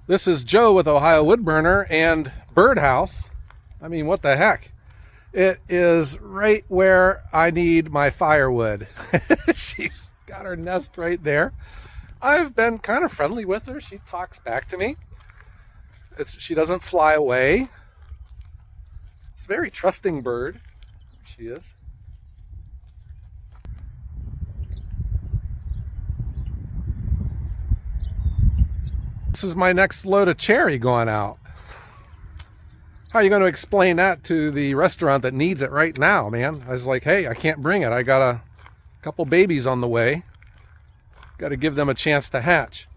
This is Joe with Ohio Woodburner and Birdhouse. I mean, what the heck? It is right where I need my firewood. She's got her nest right there. I've been kind of friendly with her. She talks back to me. She doesn't fly away. It's a very trusting bird. She is. This is my next load of cherry going out. How are you going to explain that to the restaurant that needs it right now, man? I was like, hey, I can't bring it. I got a couple babies on the way. Got to give them a chance to hatch.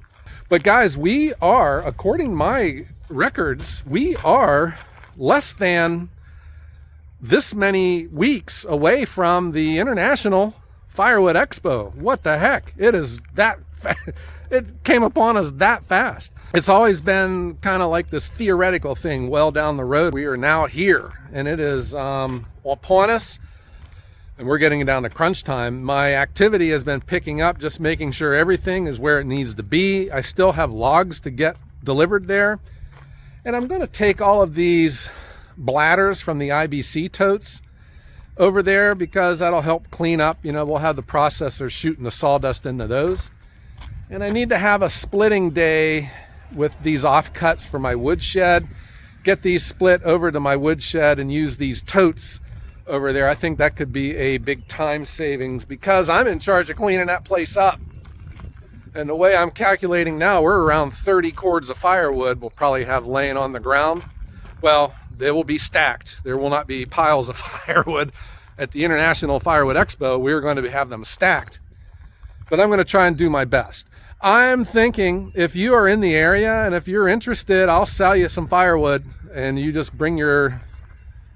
But guys, we are, according to my records, we are less than this many weeks away from the International Firewood Expo. What the heck? It is that it came upon us that fast. It's always been kind of like this theoretical thing well down the road. We are now here, and it is upon us, and we're getting down to crunch time. My activity has been picking up, just making sure everything is where it needs to be. I still have logs to get delivered there, and I'm going to take all of these bladders from the IBC totes over there because that'll help clean up. You know, we'll have the processors shooting the sawdust into those. And I need to have a splitting day with these offcuts for my woodshed. Get these split over to my woodshed and use these totes over there. I think that could be a big time savings because I'm in charge of cleaning that place up. And the way I'm calculating now, we're around 30 cords of firewood we'll probably have laying on the ground. Well, they will be stacked. There will not be piles of firewood. At the International Firewood Expo, we're going to have them stacked. But I'm going to try and do my best. I'm thinking if you are in the area and if you're interested, I'll sell you some firewood and you just bring your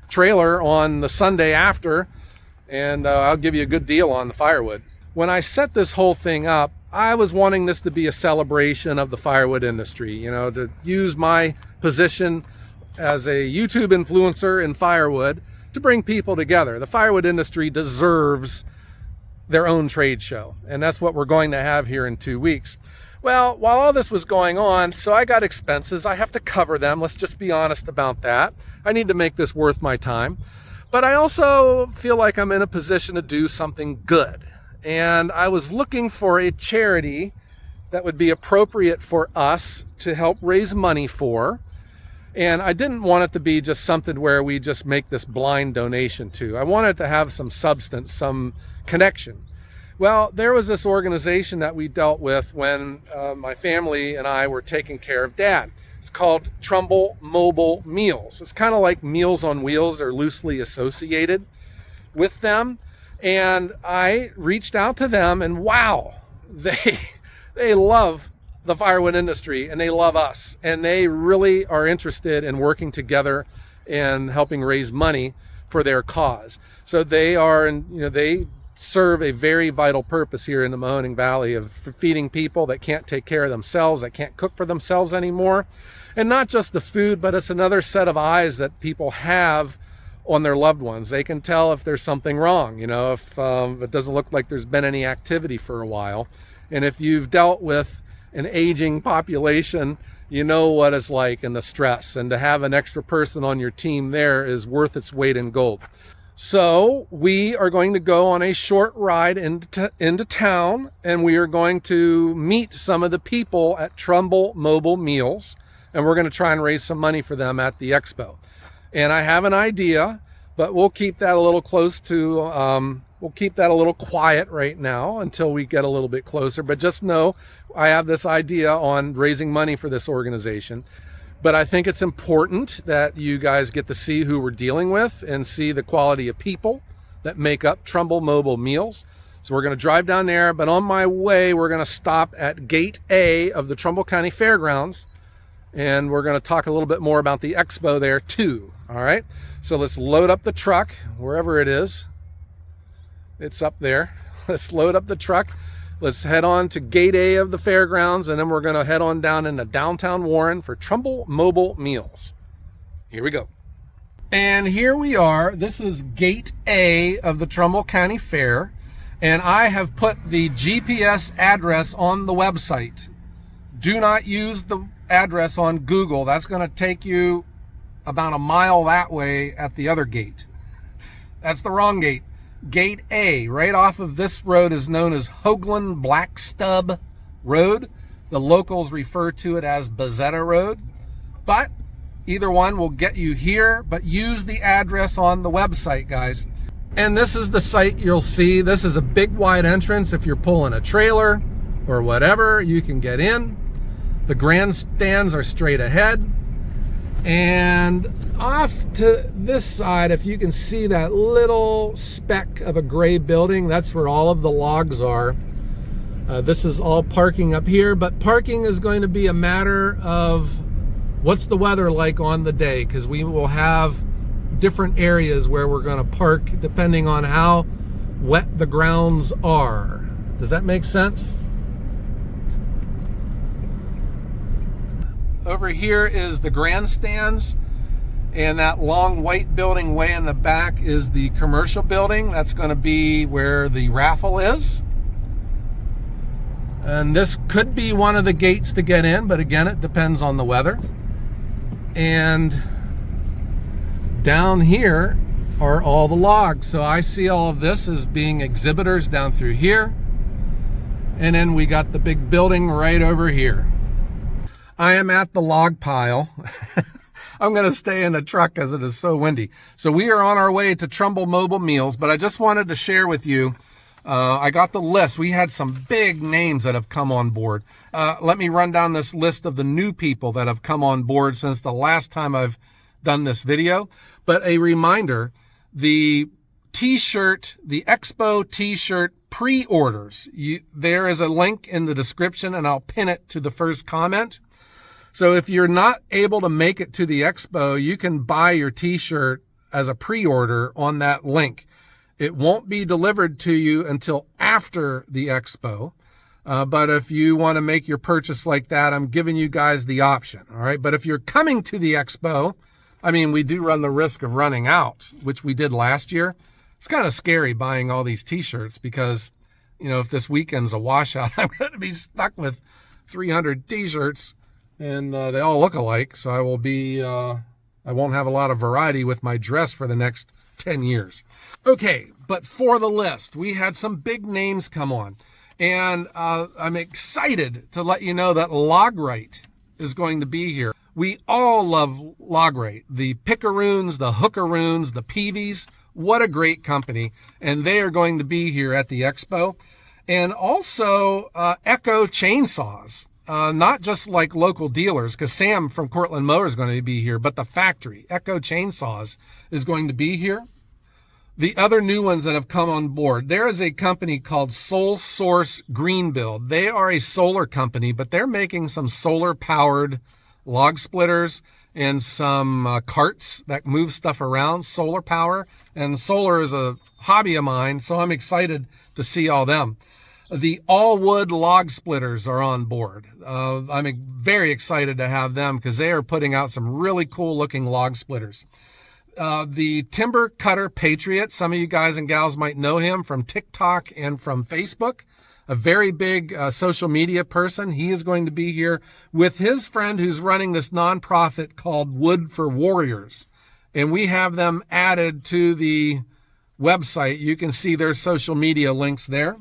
trailer on the Sunday after and I'll give you a good deal on the firewood. When I set this whole thing up, I was wanting this to be a celebration of the firewood industry, you know, to use my position as a YouTube influencer in firewood to bring people together. The firewood industry deserves their own trade show, and that's what we're going to have here in 2 weeks. Well, while all this was going on, so I got expenses. I have to cover them. Let's just be honest about that. I need to make this worth my time. But I also feel like I'm in a position to do something good. And I was looking for a charity that would be appropriate for us to help raise money for. And I didn't want it to be just something where we just make this blind donation to. I wanted to have some substance, some connection. Well, there was this organization that we dealt with when my family and I were taking care of Dad. It's called Trumbull Mobile Meals. It's kind of like Meals on Wheels, or loosely associated with them. And I reached out to them, and wow, they love the firewood industry and they love us, and they really are interested in working together and helping raise money for their cause. So they are, and you know, they serve a very vital purpose here in the Mahoning Valley of feeding people that can't take care of themselves, that can't cook for themselves anymore. And not just the food, but it's another set of eyes that people have on their loved ones. They can tell if there's something wrong, you know, if it doesn't look like there's been any activity for a while. And if you've dealt with an aging population, you know what it's like and the stress, and to have an extra person on your team there is worth its weight in gold. So we are going to go on a short ride into town, and we are going to meet some of the people at Trumbull Mobile Meals, and we're going to try and raise some money for them at the expo. And I have an idea, but we'll keep that a little close to, we'll keep that a little quiet right now until we get a little bit closer. But just know I have this idea on raising money for this organization. But I think it's important that you guys get to see who we're dealing with and see the quality of people that make up Trumbull Mobile Meals. So we're going to drive down there, but on my way, we're going to stop at Gate A of the Trumbull County Fairgrounds, and we're going to talk a little bit more about the expo there too. All right, so let's load up the truck, wherever it is. It's up there. Let's load up the truck. Let's head on to Gate A of the fairgrounds, and then we're going to head on down into downtown Warren for Trumbull Mobile Meals. Here we go. And here we are. This is Gate A of the Trumbull County Fair, and I have put the GPS address on the website. Do not use the address on Google, that's going to take you about a mile that way at the other gate. That's the wrong gate. Gate A, right off of this road, is known as Hoagland Blackstub Road. The locals refer to it as Bezetta Road. But either one will get you here, but use the address on the website, guys. And this is the site you'll see. This is a big wide entrance. If you're pulling a trailer or whatever, you can get in. The grandstands are straight ahead. And off to this side, if you can see that little speck of a gray building, that's where all of the logs are. This is all parking up here, but parking is going to be a matter of what's the weather like on the day, because we will have different areas where we're going to park depending on how wet the grounds are. Does that make sense? Over here is the grandstands, and that long white building way in the back is the commercial building. That's going to be where the raffle is. And this could be one of the gates to get in, but again, it depends on the weather. And down here are all the logs. So I see all of this as being exhibitors down through here. And then we got the big building right over here. I am at the log pile. I'm going to stay in the truck as it is so windy. So we are on our way to Trumbull Mobile Meals, but I just wanted to share with you, I got the list. We had some big names that have come on board. Let me run down this list of the new people that have come on board since the last time I've done this video. But a reminder, the t-shirt, the Expo t-shirt pre-orders, there is a link in the description, and I'll pin it to the first comment. So if you're not able to make it to the Expo, you can buy your t-shirt as a pre-order on that link. It won't be delivered to you until after the Expo. But if you want to make your purchase like that, I'm giving you guys the option. All right. But if you're coming to the Expo, I mean, we do run the risk of running out, which we did last year. It's kind of scary buying all these t-shirts because, you know, if this weekend's a washout, I'm going to be stuck with 300 t-shirts. And they all look alike, so I won't have a lot of variety with my dress for the next 10 years. Okay, but for the list, we had some big names come on. And I'm excited to let you know that Logrite is going to be here. We all love Logrite. The Picaroons, the Hookaroons, the Peavies. What a great company. And they are going to be here at the Expo. And also Echo Chainsaws. Not just like local dealers, because Sam from Cortland Motor is going to be here, but the factory, Echo Chainsaws, is going to be here. The other new ones that have come on board, there is a company called Sole Source Greenbuild. They are a solar company, but they're making some solar-powered log splitters and some carts that move stuff around, solar power. And solar is a hobby of mine, so I'm excited to see all them. The all-wood log splitters are on board. I'm very excited to have them because they are putting out some really cool-looking log splitters. The Timber Cutter Patriot, some of you guys and gals might know him from TikTok and from Facebook. A very big social media person. He is going to be here with his friend who's running this nonprofit called Wood for Warriors. And we have them added to the website. You can see their social media links there.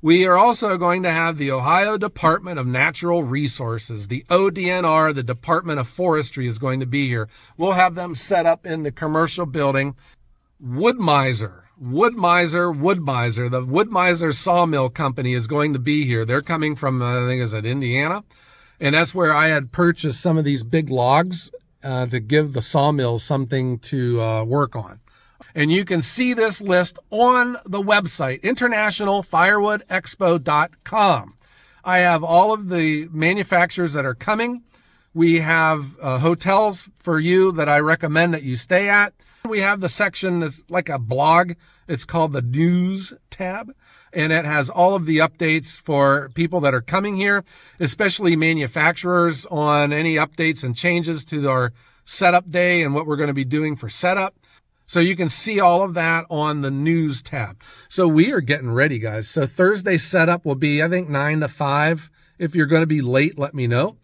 We are also going to have the Ohio Department of Natural Resources, the ODNR, the Department of Forestry is going to be here. We'll have them set up in the commercial building. Wood-Mizer, the Wood-Mizer Sawmill Company is going to be here. They're coming from, I think, is it Indiana? And that's where I had purchased some of these big logs to give the sawmills something to work on. And you can see this list on the website, internationalfirewoodexpo.com. I have all of the manufacturers that are coming. We have hotels for you that I recommend that you stay at. We have the section that's like a blog. It's called the News tab, and it has all of the updates for people that are coming here, especially manufacturers, on any updates and changes to our setup day and what we're going to be doing for setup. So you can see all of that on the News tab. So we are getting ready, guys. So Thursday setup will be, I think, 9 to 5. If you're going to be late, let me know.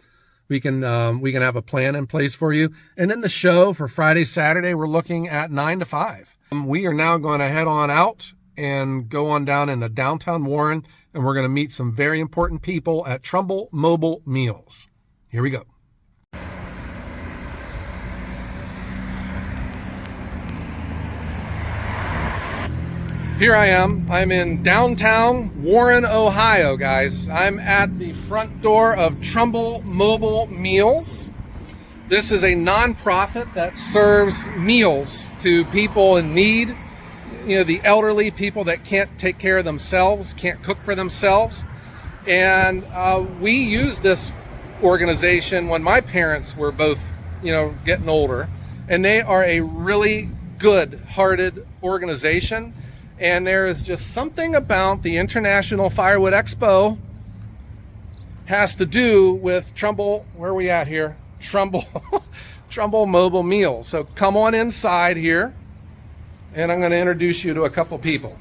we can have a plan in place for you. And then the show for Friday, Saturday, we're looking at 9 to 5. We are now going to head on out and go on down into downtown Warren, and we're going to meet some very important people at Trumbull Mobile Meals. Here we go. Here I am. I'm in downtown Warren, Ohio, guys. I'm at the front door of Trumbull Mobile Meals. This is a nonprofit that serves meals to people in need. You know, the elderly, people that can't take care of themselves, can't cook for themselves. And we used this organization when my parents were both, getting older. And they are a really good-hearted organization. And there is just something about the International Firewood Expo has to do with Trumbull. Where are we at here? Trumbull Mobile Meals. So come on inside here, and I'm going to introduce you to a couple people.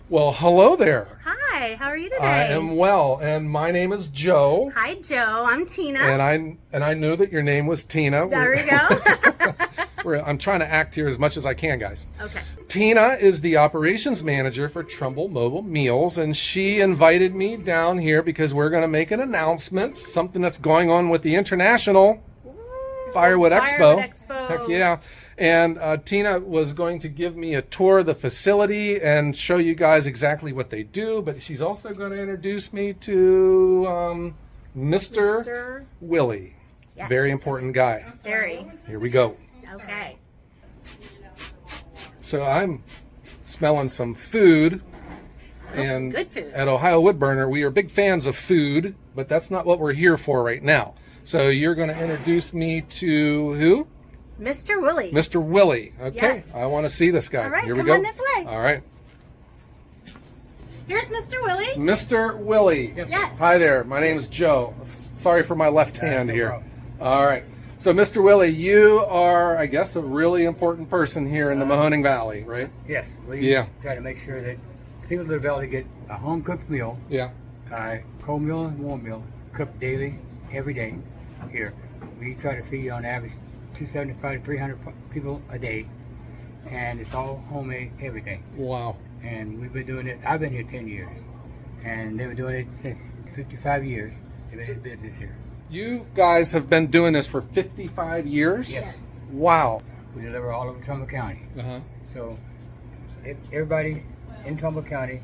Well, hello there. Hi, how are you today? I am well, and my name is Joe. Hi, Joe. I'm Tina. And I knew that your name was Tina. There we go. I'm trying to act here as much as I can, guys. Okay. Tina is the operations manager for Trumbull Mobile Meals, and she invited me down here because we're going to make an announcement, something that's going on with the International Firewood Expo. Heck yeah. And Tina was going to give me a tour of the facility and show you guys exactly what they do, but she's also going to introduce me to Mr. Willie. Yes. Very important guy. Very. Here we go. Okay. So I'm smelling some food, and good food. At Ohio Woodburner, we are big fans of food, but that's not what we're here for right now. So you're going to introduce me to who? Mr. Willie. Mr. Willie. Okay. Yes. I want to see this guy. All right, here we come go. on this way. All right. Here's Mr. Willie. Mr. Willie. Yes. Hi there. My name is Joe. Sorry for my left hand No here. problem. All right. So, Mr. Willie, you are, I guess, a really important person here in the Mahoning Valley, right? Yes, we try to make sure that people in the valley get a home-cooked meal, Yeah. cold meal and warm meal, cooked daily, every day here. We try to feed on average 275 to 300 people a day, and it's all homemade, everything. Wow. And we've been doing it, I've been here 10 years, and they've been doing it since 55 years. They've been in business here. You guys have been doing this for 55 years? Yes. Wow. We deliver all over Trumbull County. Uh-huh. So everybody in Trumbull County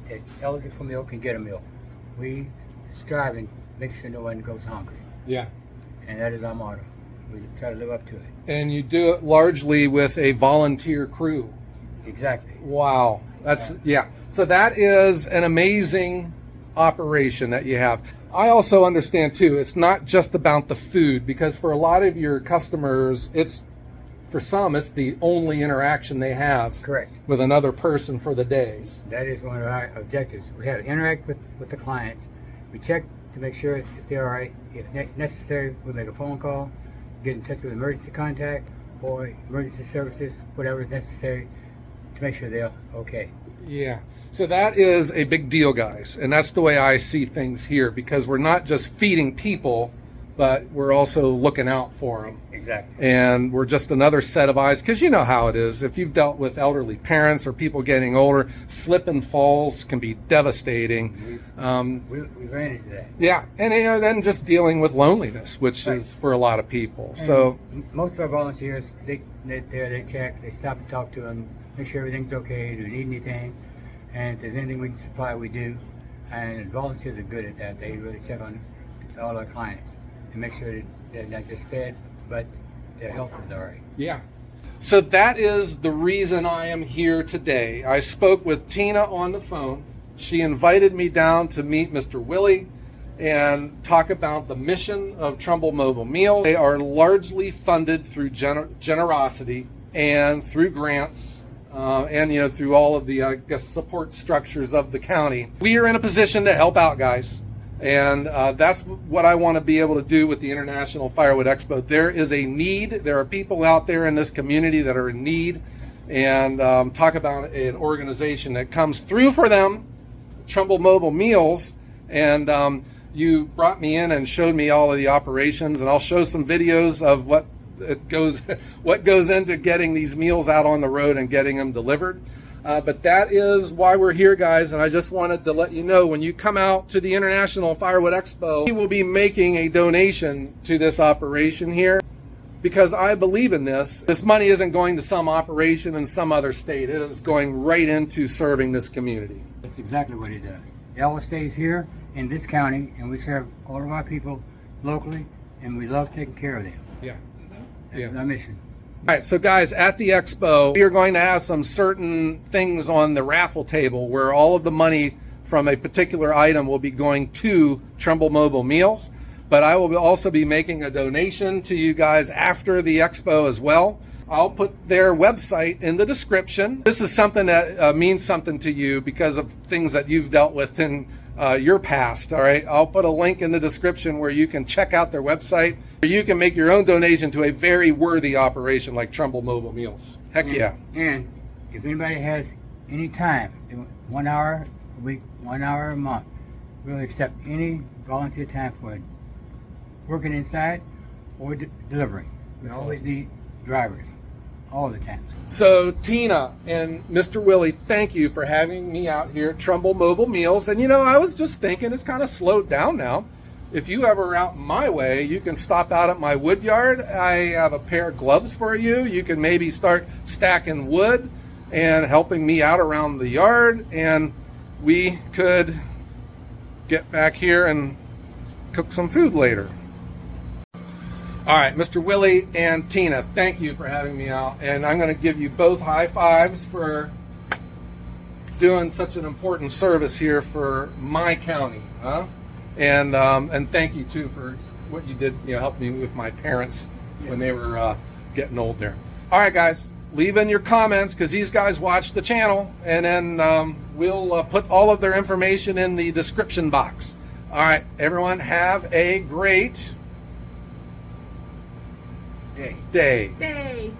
that's eligible for meal can get a meal. We strive and make sure no one goes hungry. Yeah. And that is our motto. We try to live up to it. And you do it largely with a volunteer crew. Exactly. Wow. Yeah. So that is an amazing operation that you have. I also understand too, it's not just about the food, because for a lot of your customers, for some, it's the only interaction they have Correct. with another person for the days. That is one of our objectives. We have to interact with the clients. We check to make sure if they're all right. If necessary, we make a phone call, get in touch with emergency contact or emergency services, whatever is necessary to make sure they're okay. Yeah. So that is a big deal, guys. And that's the way I see things here, because we're not just feeding people, but we're also looking out for them. Exactly. And we're just another set of eyes, because you know how it is. If you've dealt with elderly parents or people getting older, slip and falls can be devastating. We ran into that. Yeah. And then just dealing with loneliness, which is for a lot of people. And So most of our volunteers, they check, they stop and talk to them, make sure everything's okay, do you need anything, and if there's anything we can supply, we do. And volunteers are good at that. They really check on all our clients and make sure that they're not just fed, but their health is all right. yeah. So that is the reason I am here today. I spoke with Tina on the phone. She invited me down to meet Mr. Willie and talk about the mission of Trumbull Mobile Meals. They are largely funded through generosity and through grants, and through all of the support structures of the county. We are in a position to help out, guys, and that's what I want to be able to do with the International Firewood Expo. There is a need. There are people out there in this community that are in need, and talk about an organization that comes through for them, Trumbull Mobile Meals, and you brought me in and showed me all of the operations, and I'll show some videos of what goes into getting these meals out on the road and getting them delivered. But that is why we're here, guys, and I just wanted to let you know, when you come out to the International Firewood Expo, we will be making a donation to this operation here, because I believe in this. This money isn't going to some operation in some other state. It is going right into serving this community. That's exactly what it does. It all stays here in this county, and we serve all of our people locally, and we love taking care of them. Yeah. That's our mission. All right, so guys, at the expo, we are going to have some certain things on the raffle table where all of the money from a particular item will be going to Trumbull Mobile Meals. But I will also be making a donation to you guys after the expo as well. I'll put their website in the description. This is something that means something to you because of things that you've dealt with in your past, all right? I'll put a link in the description where you can check out their website, where you can make your own donation to a very worthy operation like Trumbull Mobile Meals. Heck yeah. And if anybody has any time, 1 hour a week, 1 hour a month, we'll accept any volunteer time for it. Working inside or delivering. We always need drivers all the time. So Tina and Mr. Willie, thank you for having me out here at Trumbull Mobile Meals. And you know, I was just thinking it's kind of slowed down now. If you ever are out my way, you can stop out at my wood yard. I have a pair of gloves for you. You can maybe start stacking wood and helping me out around the yard, and we could get back here and cook some food later. All right, Mr. Willie and Tina, thank you for having me out, and I'm going to give you both high fives for doing such an important service here for my county, huh? And thank you too for what you did, you know, helping me with my parents when they were getting old there. All right, guys, leave in your comments because these guys watch the channel, and then we'll put all of their information in the description box. All right, everyone, have a great day. Day.